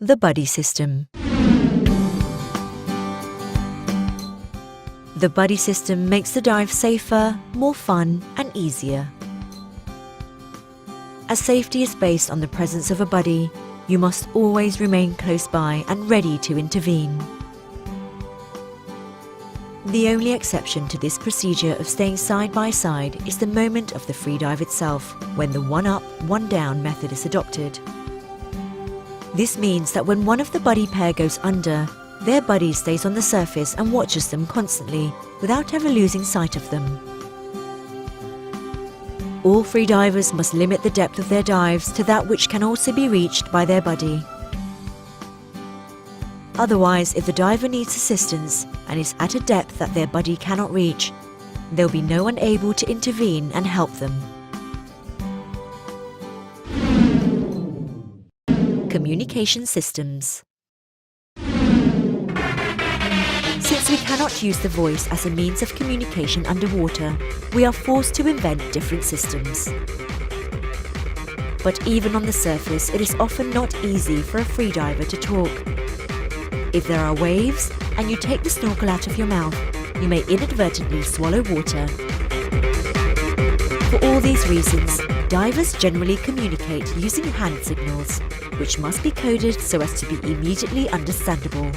The buddy system. The buddy system makes the dive safer, more fun and easier. As safety is based on the presence of a buddy, you must always remain close by and ready to intervene. The only exception to this procedure of staying side by side is the moment of the free dive itself, when the one up, one down method is adopted. This means that when one of the buddy pair goes under, their buddy stays on the surface and watches them constantly, without ever losing sight of them. All free divers must limit the depth of their dives to that which can also be reached by their buddy. Otherwise, if the diver needs assistance and is at a depth that their buddy cannot reach, there will be no one able to intervene and help them. Communication systems. Since we cannot use the voice as a means of communication underwater, we are forced to invent different systems. But even on the surface, it is often not easy for a freediver to talk. If there are waves and you take the snorkel out of your mouth, you may inadvertently swallow water. For all these reasons, divers generally communicate using hand signals, which must be coded so as to be immediately understandable.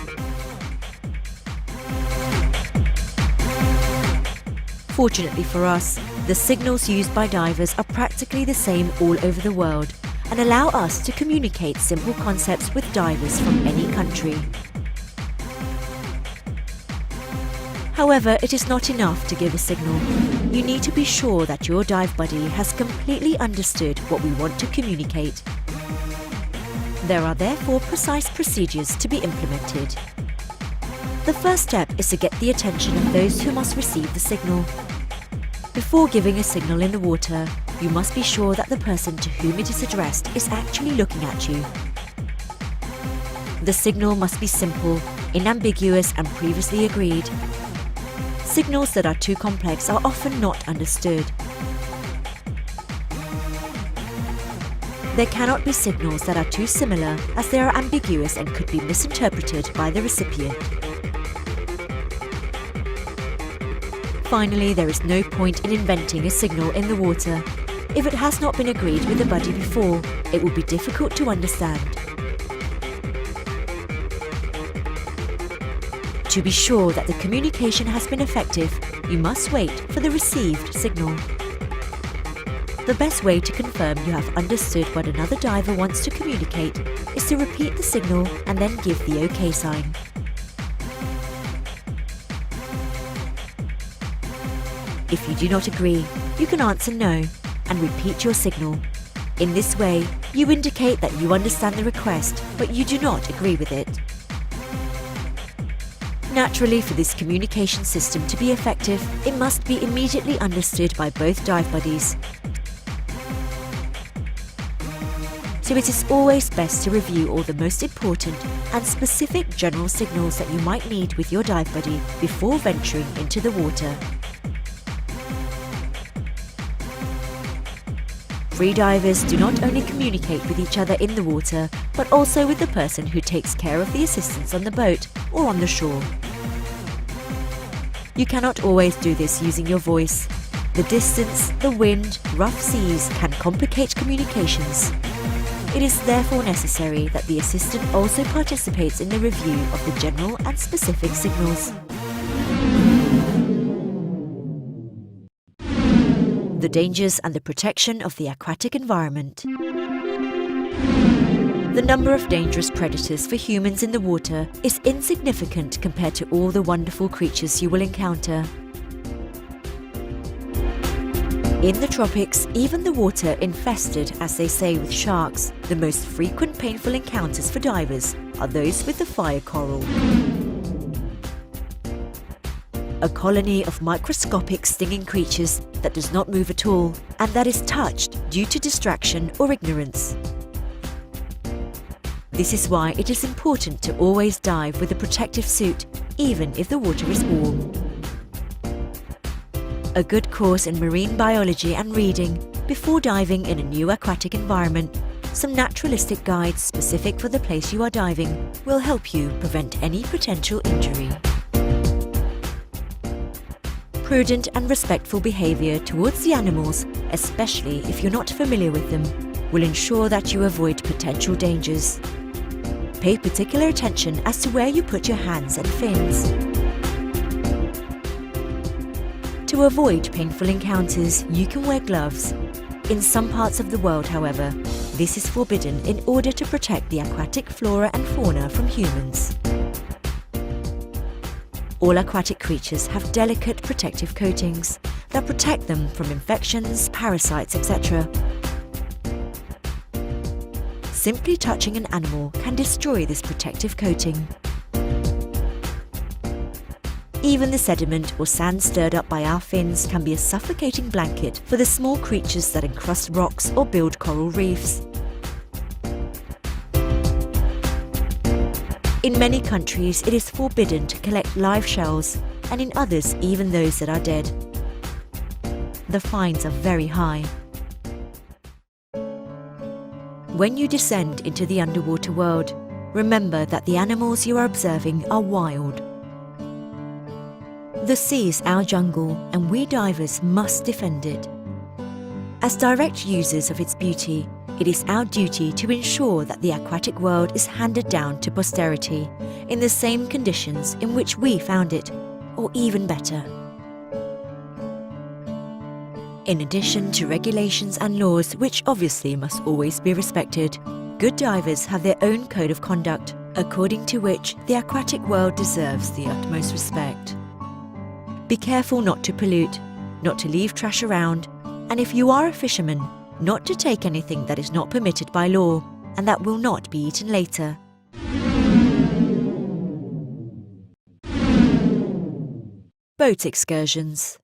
Fortunately for us, the signals used by divers are practically the same all over the world and allow us to communicate simple concepts with divers from any country. However, it is not enough to give a signal. You need to be sure that your dive buddy has completely understood what we want to communicate. There are therefore precise procedures to be implemented. The first step is to get the attention of those who must receive the signal. Before giving a signal in the water, you must be sure that the person to whom it is addressed is actually looking at you. The signal must be simple, unambiguous and previously agreed. Signals that are too complex are often not understood. There cannot be signals that are too similar, as they are ambiguous and could be misinterpreted by the recipient. Finally, there is no point in inventing a signal in the water. If it has not been agreed with the buddy before, it will be difficult to understand. To be sure that the communication has been effective, you must wait for the received signal. The best way to confirm you have understood what another diver wants to communicate is to repeat the signal and then give the OK sign. If you do not agree, you can answer no and repeat your signal. In this way, you indicate that you understand the request, but you do not agree with it. Naturally, for this communication system to be effective, it must be immediately understood by both dive buddies. So it is always best to review all the most important and specific general signals that you might need with your dive buddy before venturing into the water. Free divers do not only communicate with each other in the water, but also with the person who takes care of the assistance on the boat or on the shore. You cannot always do this using your voice. The distance, the wind, rough seas can complicate communications. It is therefore necessary that the assistant also participates in the review of the general and specific signals. The dangers and the protection of the aquatic environment. The number of dangerous predators for humans in the water is insignificant compared to all the wonderful creatures you will encounter. In the tropics, even the water infested, as they say, with sharks, the most frequent painful encounters for divers are those with the fire coral. A colony of microscopic stinging creatures that does not move at all and that is touched due to distraction or ignorance. This is why it is important to always dive with a protective suit, even if the water is warm. A good course in marine biology and reading before diving in a new aquatic environment Some naturalistic guides specific for the place you are diving will help you prevent any potential injury. Prudent and respectful behaviour towards the animals, especially if you're not familiar with them, will ensure that you avoid potential dangers. Pay particular attention as to where you put your hands and fins. To avoid painful encounters, you can wear gloves. In some parts of the world, however, this is forbidden in order to protect the aquatic flora and fauna from humans. All aquatic creatures have delicate protective coatings that protect them from infections, parasites, etc. Simply touching an animal can destroy this protective coating. Even the sediment or sand stirred up by our fins can be a suffocating blanket for the small creatures that encrust rocks or build coral reefs. In many countries, it is forbidden to collect live shells, and in others, even those that are dead. The fines are very high. When you descend into the underwater world, remember that the animals you are observing are wild. The sea is our jungle, and we divers must defend it. As direct users of its beauty, it is our duty to ensure that the aquatic world is handed down to posterity in the same conditions in which we found it, or even better. In addition to regulations and laws which obviously must always be respected, good divers have their own code of conduct, according to which the aquatic world deserves the utmost respect. Be careful not to pollute, not to leave trash around, and if you are a fisherman, not to take anything that is not permitted by law and that will not be eaten later. Boat excursions.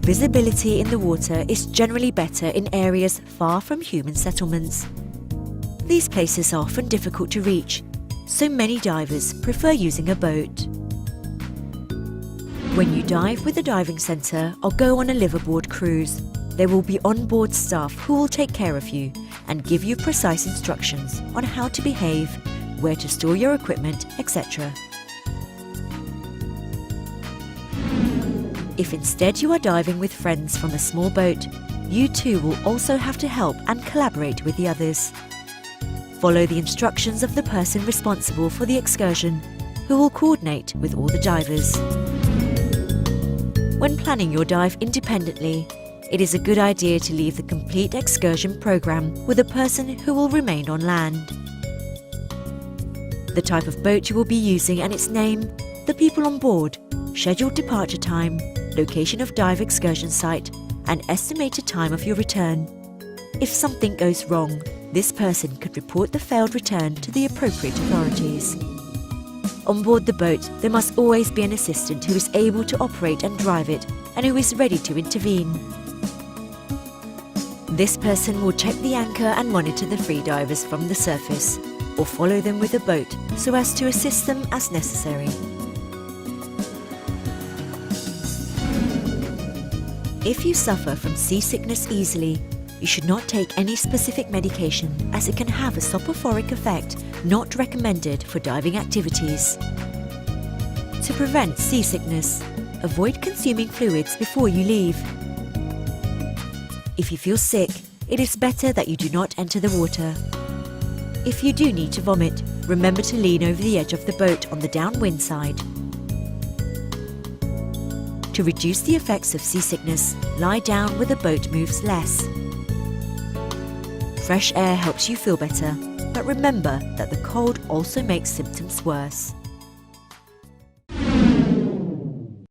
Visibility in the water is generally better in areas far from human settlements. These places are often difficult to reach, so many divers prefer using a boat. When you dive with a diving centre or go on a liveaboard cruise, there will be on-board staff who will take care of you and give you precise instructions on how to behave, where to store your equipment, etc. If instead you are diving with friends from a small boat, you too will also have to help and collaborate with the others. Follow the instructions of the person responsible for the excursion, who will coordinate with all the divers. When planning your dive independently, it is a good idea to leave the complete excursion program with a person who will remain on land. The type of boat you will be using and its name, the people on board, scheduled departure time, location of dive excursion site, and estimated time of your return. If something goes wrong, this person could report the failed return to the appropriate authorities. On board the boat, there must always be an assistant who is able to operate and drive it and who is ready to intervene. This person will check the anchor and monitor the freedivers from the surface, or follow them with a boat so as to assist them as necessary. If you suffer from seasickness easily, you should not take any specific medication as it can have a soporific effect not recommended for diving activities. To prevent seasickness, avoid consuming fluids before you leave. If you feel sick, it is better that you do not enter the water. If you do need to vomit, remember to lean over the edge of the boat on the downwind side. To reduce the effects of seasickness, lie down where the boat moves less. Fresh air helps you feel better, but remember that the cold also makes symptoms worse.